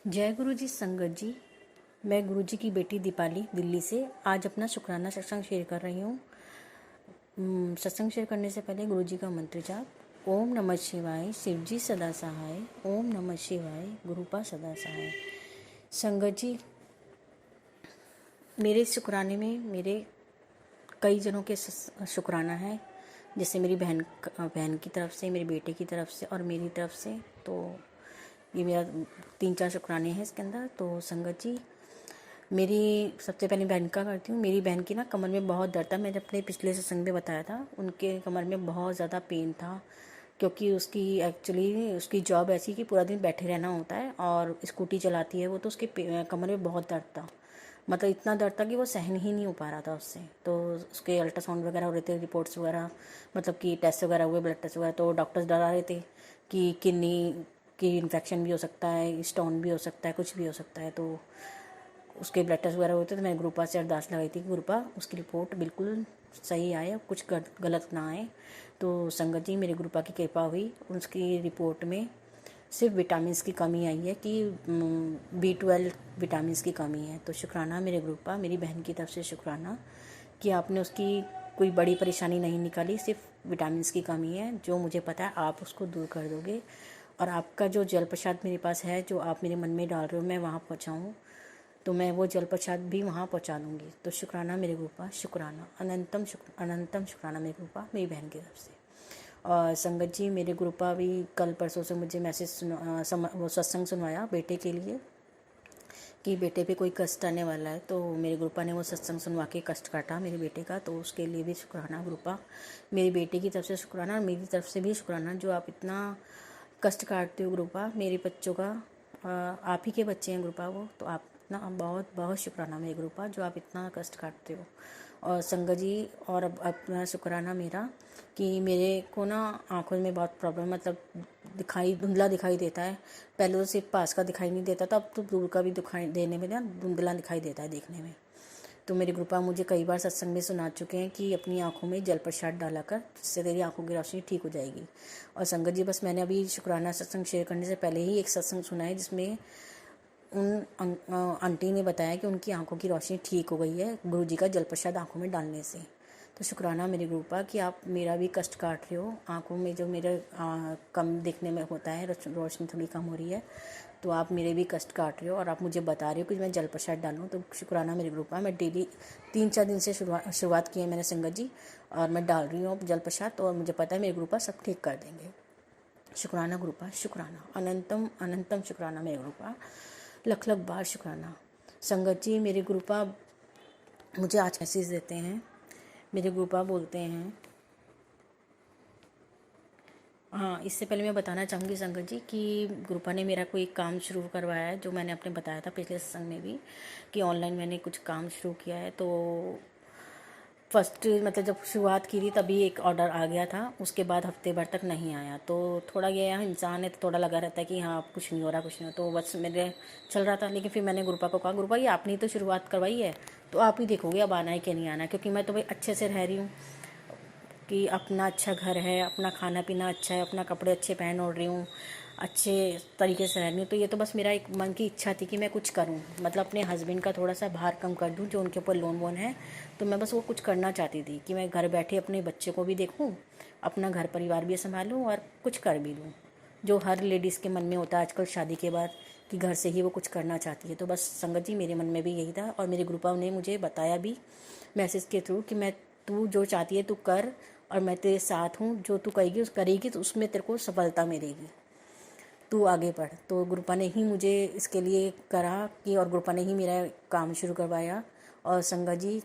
जय गुरु जी। संगत जी, मैं गुरु जी की बेटी दीपाली दिल्ली से आज अपना शुक्राना सत्संग शेयर कर रही हूँ। सत्संग शेयर करने से पहले गुरु जी का मंत्र जाप। ओम नमः शिवाय, शिव जी सदा सहाय। ओम नमः शिवाय, गुरुपा सदा सहाय। संगत जी, मेरे शुक्राने में मेरे कई जनों के शुक्राना है, जैसे मेरी बहन की तरफ से, मेरे बेटे की तरफ से और मेरी तरफ से। तो ये मेरा 3-4 शुक्राने हैं इसके अंदर। तो संगत जी, मेरी सबसे पहले बहन का करती हूँ। मेरी बहन की ना कमर में बहुत दर्द था। मैंने अपने पिछले सत्संग में बताया था, उनके कमर में बहुत ज़्यादा पेन था, क्योंकि उसकी जॉब ऐसी कि पूरा दिन बैठे रहना होता है और स्कूटी चलाती है वो। तो उसके कमर में बहुत दर्द था, मतलब इतना दर्द था कि वो सहन ही नहीं हो पा रहा था उससे। तो उसके अल्ट्रासाउंड वगैरह हो रहे थे, रिपोर्ट्स वगैरह, मतलब कि टेस्ट वगैरह हुए, ब्लड टेस्ट वगैरह। तो डॉक्टर्स डरा रहे थे कि किडनी की इन्फेक्शन भी हो सकता है, स्टोन भी हो सकता है, कुछ भी हो सकता है। तो उसके ब्लड टेस्ट वगैरह होते, तो मैंने गुरुपा से अरदास लगाई थी कि गुरुपा उसकी रिपोर्ट बिल्कुल सही आए, कुछ गलत ना आए। तो संगत जी, मेरे गुरुपा की कृपा हुई। उसकी रिपोर्ट में सिर्फ विटामिन्स की कमी आई है कि B12 विटामिन्स की कमी है। तो शुक्राना मेरे गुरुपा, मेरी बहन की तरफ से शुक्राना कि आपने उसकी कोई बड़ी परेशानी नहीं निकाली, सिर्फ विटामिन्स की कमी है। जो मुझे पता है आप उसको दूर कर दोगे, और आपका जो जल प्रसाद मेरे पास है, जो आप मेरे मन में डाल रहे हो, मैं वहाँ पहुँचाऊँ तो मैं वो जल प्रसाद भी वहाँ पहुँचा दूँगी। तो शुक्राना मेरे गुरुपा, शुक्राना, अनंतम शुक्राना मेरे गुरुपा, मेरी बहन की तरफ से। और संगत जी, मेरे गुरुपा भी कल परसों से मुझे मैसेज वो सत्संग सुनवाया बेटे के लिए कि बेटे पे कोई कष्ट आने वाला है। तो मेरे गुरुपा ने वो सत्संग सुनवा के कष्ट काटा मेरे बेटे का। तो उसके लिए भी शुक्राना गुरुपा, मेरी बेटे की तरफ से शुक्राना और मेरी तरफ से भी शुक्राना, जो आप इतना कष्ट काटते हो गुरुपा मेरे बच्चों का। आप ही के बच्चे हैं गुरुपा वो, तो आप ना बहुत बहुत शुक्राना मेरे गुरुपा, जो आप इतना कष्ट काटते हो। और संगत जी, और अब अपना शुक्राना मेरा कि मेरे को ना आँखों में बहुत प्रॉब्लम, मतलब धुंधला दिखाई देता है। पहले तो सिर्फ पास का दिखाई नहीं देता था, अब तो दूर का भी दिखाई देने में ना धुंधला दिखाई देता है देखने में। तो मेरे गुरुपा मुझे कई बार सत्संग में सुना चुके हैं कि अपनी आँखों में जल प्रसाद डाला कर, जिससे तेरी आँखों की रोशनी ठीक हो जाएगी। और संगत जी, बस मैंने अभी शुक्राना सत्संग शेयर करने से पहले ही एक सत्संग सुना है, जिसमें उन आंटी ने बताया कि उनकी आंखों की रोशनी ठीक हो गई है गुरु जी का जल प्रसाद आँखों में डालने से। तो शुक्राना मेरे गुरुपा कि आप मेरा भी कष्ट काट रहे हो। आँखों में जो मेरे कम देखने में होता है, रोशनी थोड़ी कम हो रही है, तो आप मेरे भी कष्ट काट रहे हो और आप मुझे बता रहे हो कि मैं जल प्रसाद डालूँ। तो शुक्राना मेरे गुरुपा, मैं डेली 3-4 दिन से शुरुआत की है मैंने संगत जी, और मैं डाल रही हूँ जल प्रसाद, और मुझे पता है मेरे गुरुपा सब ठीक कर देंगे। शुक्राना गुरुपा, शुक्राना, अनंतम शुक्राना मेरे गुरुपा, लख लख बार शुक्राना। संगत जी, मेरे गुरुपा मुझे आज मैसेज देते हैं। मेरे गुरुपा बोलते हैं, हाँ, इससे पहले मैं बताना चाहूँगी संगत जी कि गुरुपा ने मेरा कोई काम शुरू करवाया है, जो मैंने अपने बताया था पिछले सत्संग में भी कि ऑनलाइन मैंने कुछ काम शुरू किया है। तो फर्स्ट मतलब जब शुरुआत की थी तभी एक ऑर्डर आ गया था, उसके बाद हफ्ते भर तक नहीं आया। तो थोड़ा ये इंसान है तो थोड़ा लगा रहता है कि हाँ अब कुछ नहीं हो रहा, कुछ नहीं हो, तो बस मेरे चल रहा था। लेकिन फिर मैंने गुरुपा को कहा, गुरुपा ये आपने तो शुरुआत करवाई है, तो आप ही देखोगे अब आना है कि नहीं आना है, क्योंकि मैं तो भाई अच्छे से रह रही हूँ कि अपना अच्छा घर है, अपना खाना पीना अच्छा है, अपना कपड़े अच्छे पहन ओढ़ रही हूँ, अच्छे तरीके से रह रही हूँ। तो ये तो बस मेरा एक मन की इच्छा थी कि मैं कुछ करूँ, मतलब अपने हस्बैंड का थोड़ा सा भार कम कर दूँ, जो उनके ऊपर लोन वोन है। तो मैं बस वो कुछ करना चाहती थी कि मैं घर बैठे अपने बच्चे को भी देखूँ, अपना घर परिवार भी संभालूँ और कुछ कर भी लूँ, जो हर लेडीज़ के मन में होता है आजकल शादी के बाद कि घर से ही वो कुछ करना चाहती है। तो बस संगत जी, मेरे मन में भी यही था, और मेरे ग्रुपा ने मुझे बताया भी मैसेज के थ्रू कि मैं तू जो चाहती है तू कर, और मैं तेरे साथ हूँ, जो तू करेगी तो उसमें तेरे को सफलता मिलेगी, तू आगे बढ़। तो गुरुपा ने ही मुझे इसके लिए करा कि, और गुरुपा ने ही मेरा काम शुरू करवाया। और संगत जी,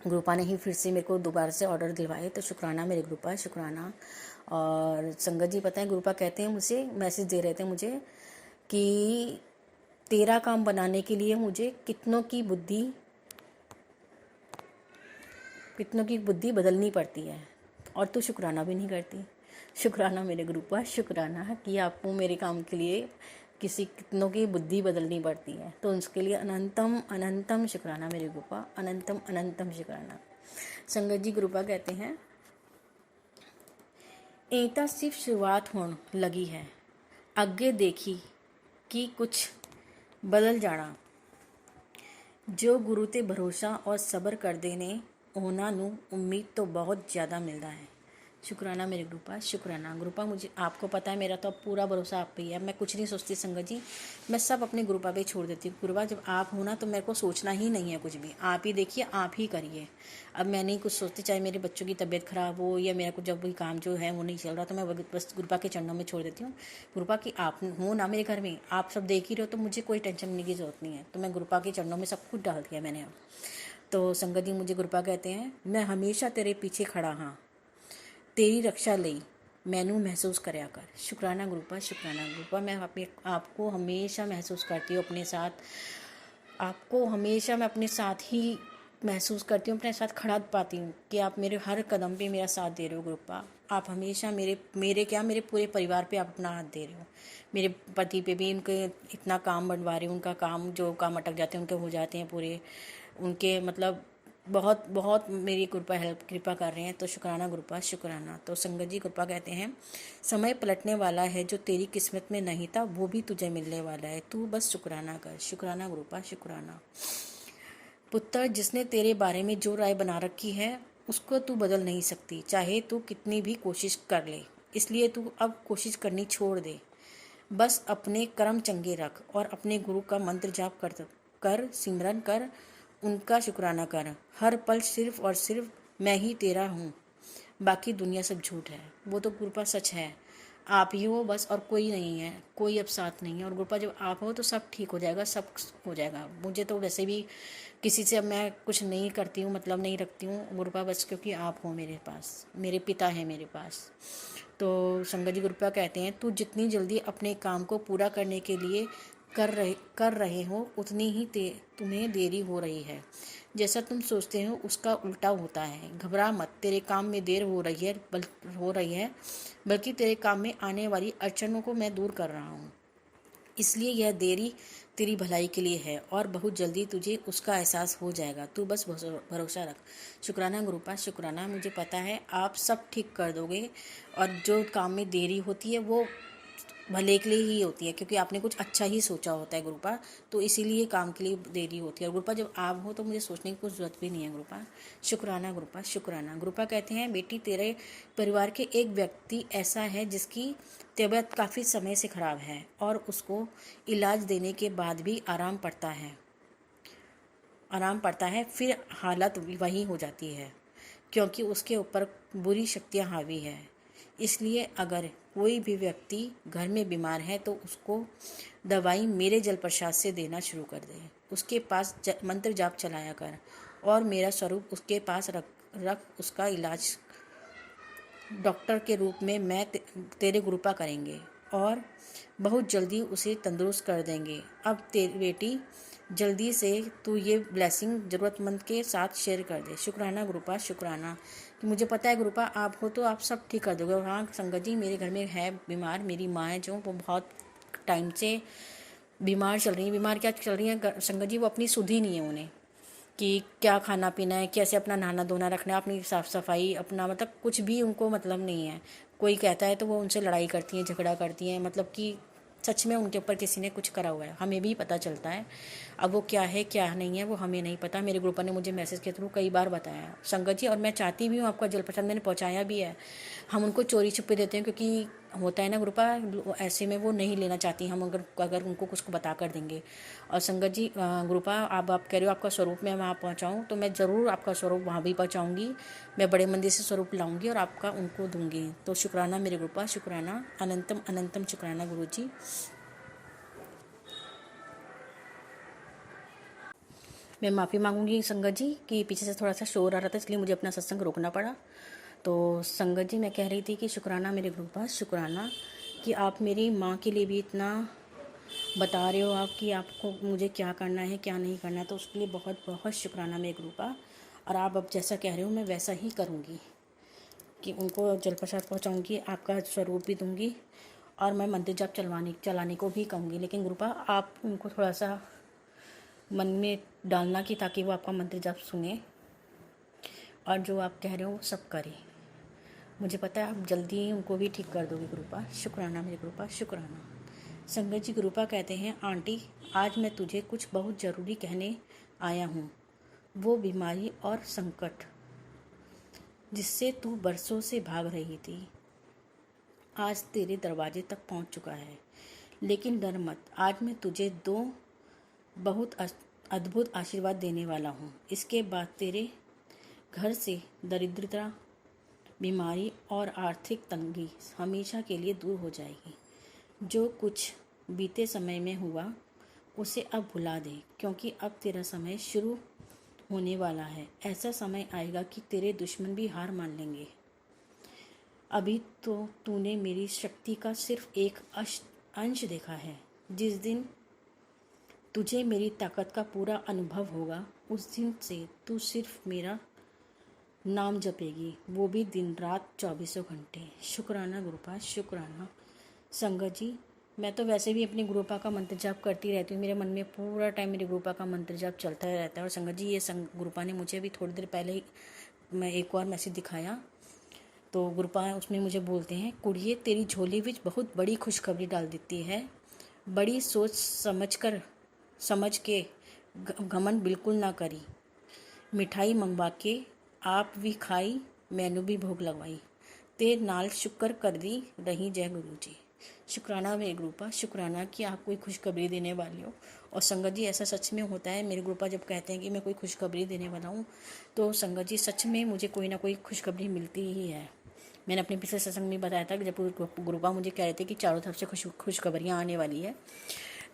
गुरुपा ने ही फिर से मेरे को दोबारा से ऑर्डर दिलवाए। तो शुक्राना मेरे गुरुपा, शुक्राना। और संगत जी, पता है गुरुपा कहते हैं मुझे, मैसेज दे रहे थे मुझे कि तेरा काम बनाने के लिए मुझे कितनों की बुद्धि बदलनी पड़ती है, और तू शुक्राना भी नहीं करती। शुक्राना मेरे गुरुपा, शुक्राना कि आपको मेरे काम के लिए कितनों की बुद्धि बदलनी पड़ती है। तो उसके लिए अनंतम शुक्राना मेरे गुरुपा, अनंतम शुक्राना। संगत जी, गुरुपा कहते हैं, ਇਹ ਤਾਂ सिर्फ शुरुआत होने लगी है, आगे देखी कि कुछ बदल जाना। जो गुरु ते भरोसा और सब्र करते ने ਉਹਨਾਂ ਨੂੰ उम्मीद तो बहुत ज़्यादा मिलता है। शुक्राना मेरे ग्रुपा, शुक्राना ग्रुपा। मुझे आपको पता है मेरा तो अब पूरा भरोसा आप पे ही है। मैं कुछ नहीं सोचती संगत जी, मैं सब अपने ग्रुपा पे छोड़ देती हूँ। गुरुपा जब आप हो ना तो मेरे को सोचना ही नहीं है कुछ भी, आप ही देखिए, आप ही करिए। अब मैं नहीं कुछ सोचती, चाहे मेरे बच्चों की तबीयत ख़राब हो या मेरा कुछ जब भी काम जो है वो नहीं चल रहा, तो मैं बस गुरुपा के चरणों में छोड़ देती हूँ। गुरुपा की आप हो ना मेरे घर में, आप सब देख ही रहे हो, तो मुझे कोई टेंशन लेने की ज़रूरत नहीं है। तो मैं गुरुपा के चरणों में सब कुछ डाल दिया मैंने अब। तो संगत जी मुझे गुरुपा कहते हैं, मैं हमेशा तेरे पीछे खड़ा हाँ, तेरी रक्षा लई मैनू महसूस करया कर। शुक्राना ग्रुपा, शुक्राना ग्रुपा। मैं अपने आपको हमेशा महसूस करती हूँ अपने साथ, आपको हमेशा मैं अपने साथ ही महसूस करती हूँ, अपने साथ खड़ा पाती हूँ कि आप मेरे हर कदम पे मेरा साथ दे रहे हो ग्रुपा। आप हमेशा मेरे पूरे परिवार पे आप अपना हाथ दे रहे हो। मेरे पति पे भी उनके इतना काम बढ़वा रहे हो, उनका काम जो काम अटक जाते हैं उनके हो जाते हैं पूरे, उनके मतलब बहुत बहुत मेरी कृपा कर रहे हैं। तो शुक्राना ग्रुपा, शुक्राना। तो संगत जी कृपा कहते हैं, समय पलटने वाला है, जो तेरी किस्मत में नहीं था वो भी तुझे मिलने वाला है, तू बस शुक्राना कर। शुक्राना ग्रुपा, शुक्राना। पुत्र, जिसने तेरे बारे में जो राय बना रखी है उसको तू बदल नहीं सकती, चाहे तू कितनी भी कोशिश कर ले। इसलिए तू अब कोशिश करनी छोड़ दे, बस अपने कर्म चंगे रख और अपने गुरु का मंत्र जाप कर सिमरन कर, उनका शुक्राना कर। हर पल सिर्फ और सिर्फ मैं ही तेरा हूँ, बाकी दुनिया सब झूठ है। वो तो गुरुपा सच है, आप ही हो बस, और कोई नहीं है, कोई अब साथ नहीं है। और गुरुपा जब आप हो तो सब ठीक हो जाएगा, सब हो जाएगा। मुझे तो वैसे भी किसी से अब मैं कुछ नहीं करती हूँ, मतलब नहीं रखती हूँ गुरुपा, बस क्योंकि आप हो मेरे पास, मेरे पिता हैं मेरे पास। तो संगत जी गुरुपा कहते हैं, तू जितनी जल्दी अपने काम को पूरा करने के लिए कर रहे हो उतनी ही तुम्हें देरी हो रही है। जैसा तुम सोचते हो उसका उल्टा होता है। घबरा मत, तेरे काम में देर हो रही है, बल्कि तेरे काम में आने वाली अड़चनों को मैं दूर कर रहा हूँ। इसलिए यह देरी तेरी भलाई के लिए है और बहुत जल्दी तुझे उसका एहसास हो जाएगा, तू बस भरोसा रख। शुक्राना गुरुपा, शुक्राना। मुझे पता है आप सब ठीक कर दोगे, और जो काम में देरी होती है वो भले के लिए ही होती है, क्योंकि आपने कुछ अच्छा ही सोचा होता है गुरुपा, तो इसीलिए काम के लिए देरी होती है। और गुरुपा जब आप हो तो मुझे सोचने की कुछ ज़रूरत भी नहीं है गुरुपा। शुक्राना गुरुपा, शुक्राना। गुरुपा कहते हैं, बेटी तेरे परिवार के एक व्यक्ति ऐसा है जिसकी तबीयत काफ़ी समय से ख़राब है और उसको इलाज देने के बाद भी आराम पड़ता है, फिर हालत वही हो जाती है, क्योंकि उसके ऊपर बुरी शक्तियाँ हावी है। इसलिए अगर कोई भी व्यक्ति घर में बीमार है तो उसको दवाई मेरे जल प्रसाद से देना शुरू कर दे, उसके पास मंत्र जाप चलाया कर और मेरा स्वरूप उसके पास रख उसका इलाज डॉक्टर के रूप में मैं तेरे गुरुपा करेंगे और बहुत जल्दी उसे तंदुरुस्त कर देंगे। अब तेरी बेटी जल्दी से तू ये ब्लेसिंग ज़रूरतमंद के साथ शेयर कर दे। शुक्राना गुरुपा, शुक्राना। कि मुझे पता है गुरुपा आप हो तो आप सब ठीक कर दोगे। और हाँ संगत जी, मेरे घर में है बीमार मेरी माँ है, जो वो बहुत टाइम से बीमार चल रही है। बीमार क्या चल रही है संगत जी, वो अपनी सुध ही नहीं है उन्हें कि क्या खाना पीना है, कैसे अपना नहाना धोना रखना है, अपनी साफ़ सफाई, अपना मतलब कुछ भी उनको मतलब नहीं है। कोई कहता है तो वो उनसे लड़ाई करती हैं, झगड़ा करती हैं, मतलब कि सच में उनके ऊपर किसी ने कुछ करा हुआ है। हमें भी पता चलता है, अब वो क्या है क्या नहीं है वो हमें नहीं पता। मेरे ग्रुप ने मुझे मैसेज के थ्रू कई बार बताया संगत जी, और मैं चाहती भी हूँ आपका जल प्रसाद मैंने पहुँचाया भी है। हम उनको चोरी छुपे देते हैं, क्योंकि होता है ना ग्रुपा, ऐसे में वो नहीं लेना चाहती, हम अगर उनको कुछ को बता कर देंगे। और संगत जी ग्रुपा आप कह रहे हो आपका स्वरूप मैं वहाँ पहुँचाऊँ, तो मैं ज़रूर आपका स्वरूप वहाँ भी पहुँचाऊँगी। मैं बड़े मंदिर से स्वरूप लाऊंगी और आपका उनको दूंगी। तो शुक्राना मेरे ग्रुपा, शुक्राना, अनंतम अनंतम शुक्राना गुरु जी। मैं माफ़ी मांगूंगी संगत जी कि पीछे से थोड़ा सा शोर आ रहा था, इसलिए मुझे अपना सत्संग रोकना पड़ा। तो संगत जी मैं कह रही थी कि शुक्राना मेरे ग्रुपा, शुक्राना कि आप मेरी माँ के लिए भी इतना बता रहे हो आप कि आपको मुझे क्या करना है क्या नहीं करना है, तो उसके लिए बहुत बहुत शुक्राना मेरे ग्रुपा। और आप अब जैसा कह रहे हो मैं वैसा ही करूँगी कि उनको जल प्रसाद पहुँचाऊँगी, आपका स्वरूप भी दूँगी और मैं मंदिर जाप चलाने को भी कहूँगी। लेकिन गुरुपा आप उनको थोड़ा सा मन में डालना कि ताकि वो आपका मंत्र जाप सुने और जो आप कह रहे हो वो सब करें। मुझे पता है आप जल्दी ही उनको भी ठीक कर दोगे गुरुपा। शुक्राना मेरे गुरुपा, शुक्राना। संगत जी गुरुपा कहते हैं, आंटी आज मैं तुझे कुछ बहुत ज़रूरी कहने आया हूँ। वो बीमारी और संकट जिससे तू बरसों से भाग रही थी आज तेरे दरवाजे तक पहुँच चुका है। लेकिन डर मत, आज मैं तुझे 2 बहुत अद्भुत आशीर्वाद देने वाला हूँ। इसके बाद तेरे घर से दरिद्रता, बीमारी और आर्थिक तंगी हमेशा के लिए दूर हो जाएगी। जो कुछ बीते समय में हुआ उसे अब भुला दे, क्योंकि अब तेरा समय शुरू होने वाला है। ऐसा समय आएगा कि तेरे दुश्मन भी हार मान लेंगे। अभी तो तूने मेरी शक्ति का सिर्फ एक अंश देखा है। जिस दिन तुझे मेरी ताकत का पूरा अनुभव होगा उस दिन से तू सिर्फ मेरा नाम जपेगी, वो भी दिन रात 24 घंटे। शुक्राना गुरुपा, शुक्राना। संगत जी, मैं तो वैसे भी अपनी गुरुपा का मंत्र जाप करती रहती हूँ। मेरे मन में पूरा टाइम मेरी गुरुपा का मंत्र जाप चलता रहता है। और संगत जी, ये गुरुपा ने मुझे अभी थोड़ी देर पहले ही मैं एक और मैसेज दिखाया, तो गुरुपा उसमें मुझे बोलते हैं, कुड़िए तेरी झोली विच बहुत बड़ी खुशखबरी डाल देती है। बड़ी सोच समझ के घमंड बिल्कुल ना करी। मिठाई मंगवा के आप भी खाई, मैनू भी भोग लगवाई, ते नाल शुक्र कर दी रही जय गुरु जी। शुक्राना मेरे गुरुपा, शुक्राना कि आप कोई खुशखबरी देने वाले हो। और संगत जी, ऐसा सच में होता है। मेरे गुरुपा जब कहते हैं कि मैं कोई खुशखबरी देने वाला हूँ, तो संगत जी सच में मुझे कोई ना कोई खुशखबरी मिलती ही है। मैंने अपने पिछले सत्संग में बताया था कि जब गुरुपा मुझे कह रहे थे कि चारों तरफ से खुशखबरियाँ आने वाली है,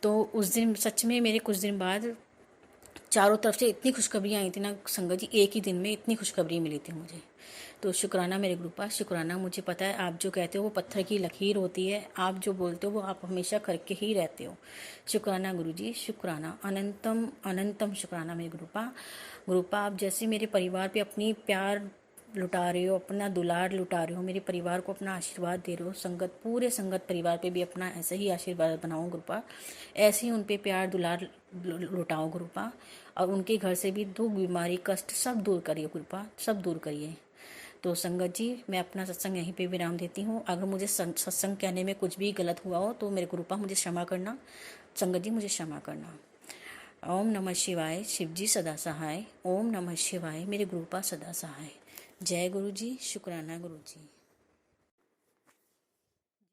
तो उस दिन सच में मेरे कुछ दिन बाद चारों तरफ से इतनी खुशखबरियाँ आई थी ना संगत जी, एक ही दिन में इतनी खुशखबरी मिली थी मुझे। तो शुक्राना मेरे गुरुपा, शुक्राना। मुझे पता है आप जो कहते हो वो पत्थर की लकीर होती है, आप जो बोलते हो वो आप हमेशा करके ही रहते हो। शुक्राना गुरुजी, शुक्राना। अनंतम अनंतम शुक्राना मेरे गुरुपा। गुरुपा, आप जैसे मेरे परिवार पे अपनी प्यार लुटा रहे हो, अपना दुलार लुटा रहे हो, मेरे परिवार को अपना आशीर्वाद दे रहे हो, पूरे संगत परिवार पे भी अपना ऐसा ही आशीर्वाद बनाओ गुरुपा। ऐसे ही उन पे प्यार दुलार लुटाओ गुरुपा। और उनके घर से भी दुख, बीमारी, कष्ट सब दूर करिए गुरुपा, सब दूर करिए। तो संगत जी, मैं अपना सत्संग यहीं पे विराम देती हूँ। अगर मुझे सत्संग कहने में कुछ भी गलत हुआ हो तो मेरे गुरुपा मुझे क्षमा करना। संगत जी, मुझे क्षमा करना। ओम नमः शिवाय, शिव जी सदा सहाय। ओम नमः शिवाय, मेरे गुरुपा सदा सहाय। जय गुरु जी, शुक्राना गुरु जी।